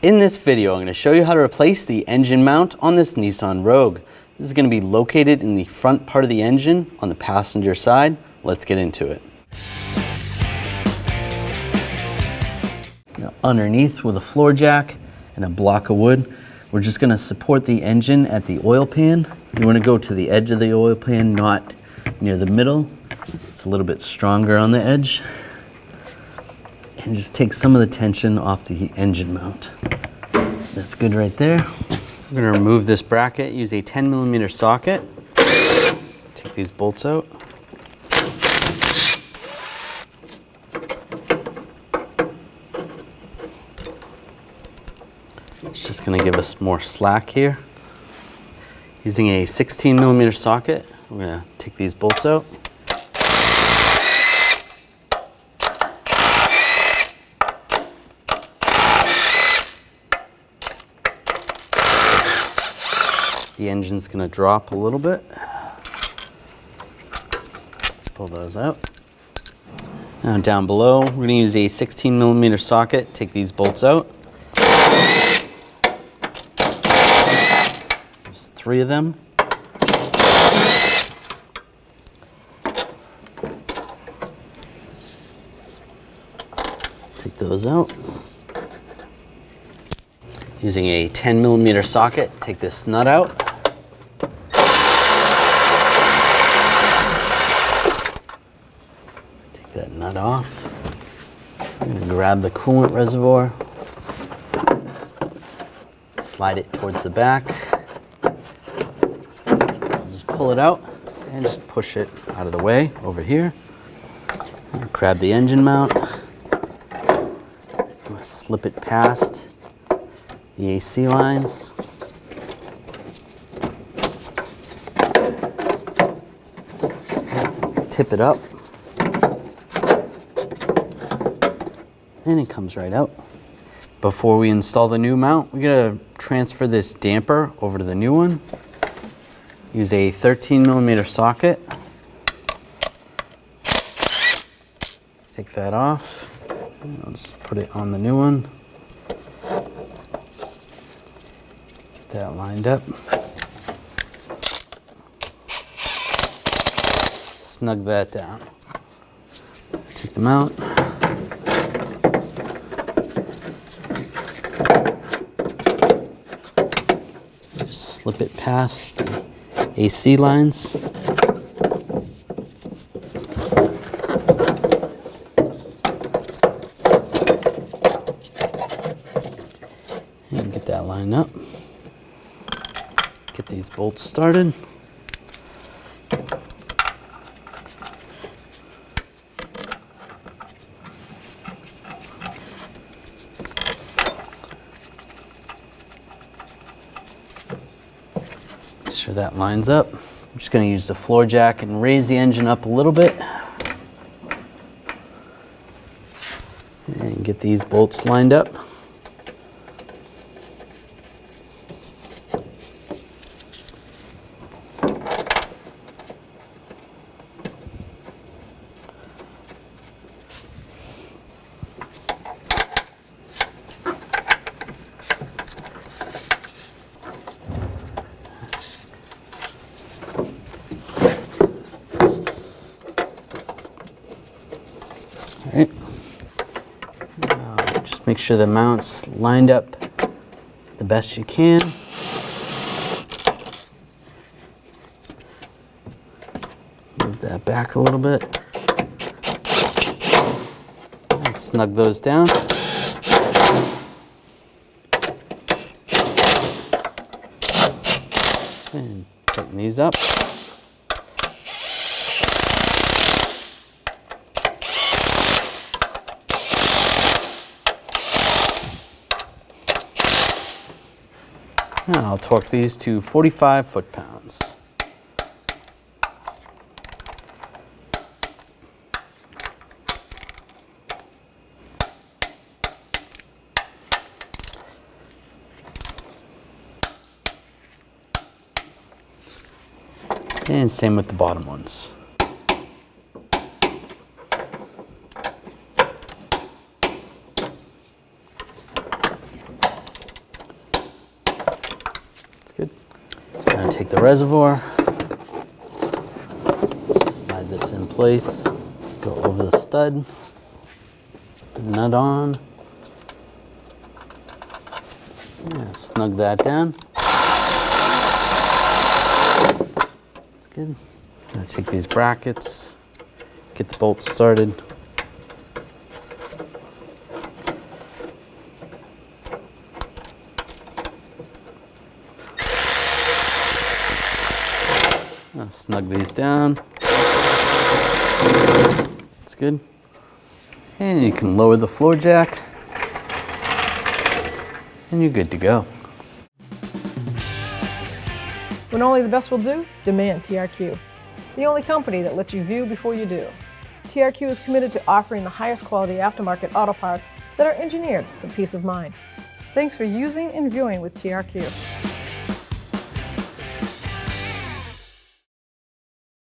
In this video, I'm going to show you how to replace the engine mount on this Nissan Rogue. This is going to be located in the front part of the engine on the passenger side. Let's get into it. Now, underneath with a floor jack and a block of wood, we're just going to support the engine at the oil pan. You want to go to the edge of the oil pan, not near the middle. It's a little bit stronger on the edge. And just take some of the tension off the engine mount. That's good right there. I'm going to remove this bracket, use a 10mm socket. Take these bolts out. It's just going to give us more slack here. Using a 16mm socket, we're going to take these bolts out. The engine's going to drop a little bit. Pull those out. Now down below, we're going to use a 16mm socket, take these bolts out. There's 3 of them. Take those out. Using a 10mm socket, take this nut out. Take that nut off. I'm going to grab the coolant reservoir. Slide it towards the back. Just pull it out and just push it out of the way over here. Grab the engine mount. Slip it past the AC lines. Tip it up. And it comes right out. Before we install the new mount, we're going to transfer this damper over to the new one. Use a 13mm socket. Take that off. I'll just put it on the new one. Get that lined up. Snug that down. Take them out. Just slip it past the AC lines. And get that lined up. Get these bolts started. Make sure that lines up. I'm just going to use the floor jack and raise the engine up a little bit. And get these bolts lined up. Alright, just make sure the mount's lined up the best you can. Move that back a little bit. And snug those down. And tighten these up. Now I'll torque these to 45 foot-pounds. And same with the bottom ones. take the reservoir, slide this in place, go over the stud, put the nut on, yeah, snug that down. That's good. I'm gonna take these brackets, get the bolts started. I'll snug these down. That's good. And you can lower the floor jack, and you're good to go. When only the best will do, demand TRQ. The only company that lets you view before you do. TRQ is committed to offering the highest quality aftermarket auto parts that are engineered for peace of mind. Thanks for using and viewing with TRQ.